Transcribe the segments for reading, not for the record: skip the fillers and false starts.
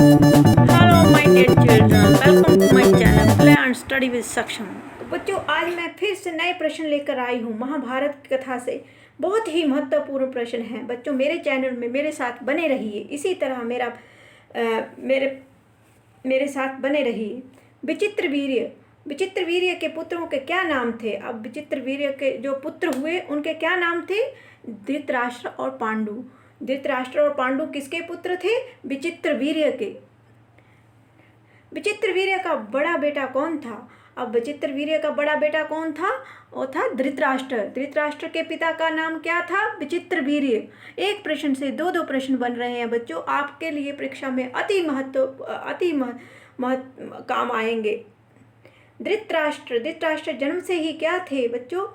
Hello my dear children, welcome to my channel Play and Study with Saksham। तो बच्चों, आज मैं फिर से नए प्रश्न लेकर आई हूँ महाभारत की कथा से। बहुत ही महत्वपूर्ण प्रश्न हैं बच्चों। मेरे चैनल में मेरे साथ बने रहिए, इसी तरह मेरे साथ बने रहिए। विचित्र वीर्य के पुत्रों के क्या नाम थे? अब विचित्र वीर्य के जो पुत्र हुए उनके क्या नाम थे? धृतराष्ट्र और पांडु। धृतराष्ट्र और पांडु किसके पुत्र थे? विचित्र वीर्य के। विचित्र वीर्य का बड़ा बेटा कौन था? अब विचित्र वीर्य का बड़ा बेटा कौन था? वो था धृतराष्ट्र। धृतराष्ट्र के पिता का नाम क्या था? विचित्र वीर्य। एक प्रश्न से दो प्रश्न बन रहे हैं बच्चों, आपके लिए परीक्षा में अति काम आएंगे। धृतराष्ट्र जन्म से ही क्या थे बच्चों?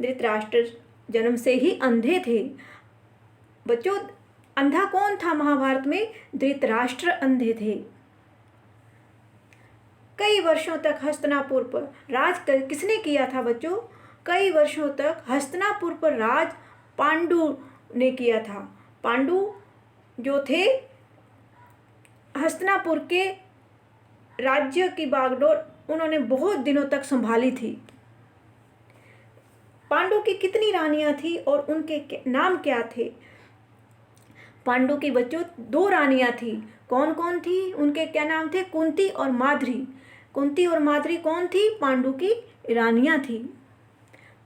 धृतराष्ट्र जन्म से ही अंधे थे बच्चों। अंधा कौन था महाभारत में? धृतराष्ट्र अंधे थे। कई वर्षों तक हस्तिनापुर पर राज किसने किया था बच्चों? कई वर्षों तक हस्तिनापुर पर राज पांडु ने किया था। पांडु जो थे हस्तिनापुर के राज्य की बागडोर उन्होंने बहुत दिनों तक संभाली थी। पांडु की कितनी रानियां थी और उनके नाम क्या थे? पांडु की बच्चों 2 रानियां थी। कौन कौन थी? उनके क्या नाम थे? कुंती और माद्री। कुंती और माद्री कौन थी? पांडु की रानियां थी।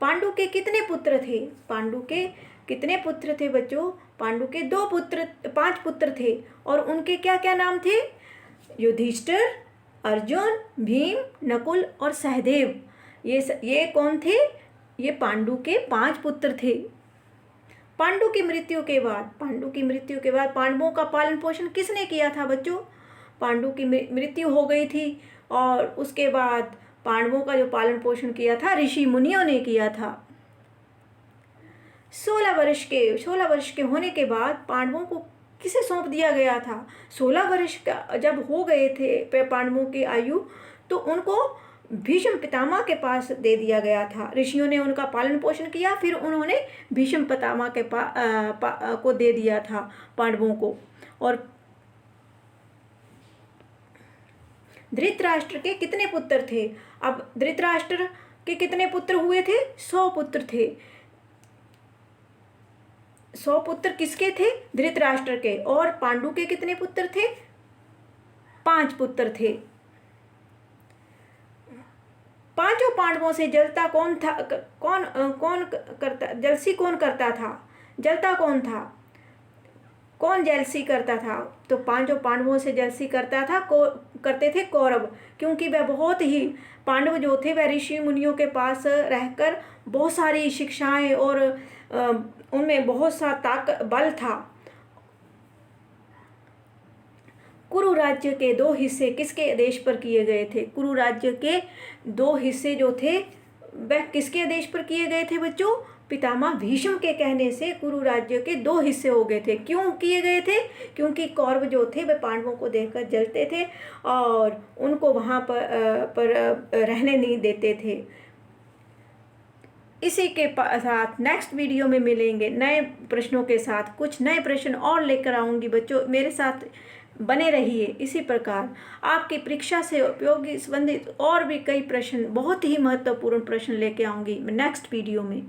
पांडु के कितने पुत्र थे? पांडु के कितने पुत्र थे बच्चों? पांडु के 5 पुत्र थे और उनके क्या क्या नाम थे? युधिष्ठिर, अर्जुन, भीम, नकुल और सहदेव। ये कौन थे? ये पांडु के 5 पुत्र थे। पांडु की मृत्यु के बाद पांडवों का पालन पोषण किसने किया था बच्चों? पांडु की मृत्यु हो गई थी और उसके बाद पांडवों का जो पालन पोषण किया था ऋषि मुनियों ने किया था। 16 वर्ष के होने के बाद पांडवों को किसे सौंप दिया गया था? 16 वर्ष का जब हो गए थे पांडवों की आयु, तो उनको भीष्म पितामह के पास दे दिया गया था। ऋषियों ने उनका पालन पोषण किया, फिर उन्होंने भीष्म पितामह के को दे दिया था पांडवों को। और धृतराष्ट्र के कितने पुत्र थे? अब धृतराष्ट्र के कितने पुत्र हुए थे? 100 पुत्र थे। 100 पुत्र किसके थे? धृतराष्ट्र के। और पांडु के कितने पुत्र थे? 5 पुत्र थे। पांचों पांडवों से जलता कौन था? जलसी कौन करता था? जलता कौन था? कौन जलसी करता था? तो पांचों पांडवों से जलसी करते थे कौरव, क्योंकि वह बहुत ही पांडव जो थे वह ऋषि मुनियों के पास रहकर बहुत सारी शिक्षाएं और उनमें बहुत सा बल था। कुरु राज्य के 2 हिस्से किसके आदेश पर किए गए थे? कुरु राज्य के 2 हिस्से जो थे वह किसके आदेश पर किए गए थे बच्चों? पितामह भीष्म के कहने से कुरु राज्य के 2 हिस्से हो गए थे। क्यों किए गए थे? क्योंकि कौरव जो थे वे पांडवों को देखकर जलते थे और उनको वहाँ पर रहने नहीं देते थे। इसी के साथ नेक्स्ट वीडियो में मिलेंगे नए प्रश्नों के साथ। कुछ नए प्रश्न और लेकर आऊँगी बच्चों, मेरे साथ बने रहिए। इसी प्रकार आपकी परीक्षा से उपयोगी संबंधित और भी कई प्रश्न, बहुत ही महत्वपूर्ण प्रश्न लेके आऊँगी मैं नेक्स्ट वीडियो में।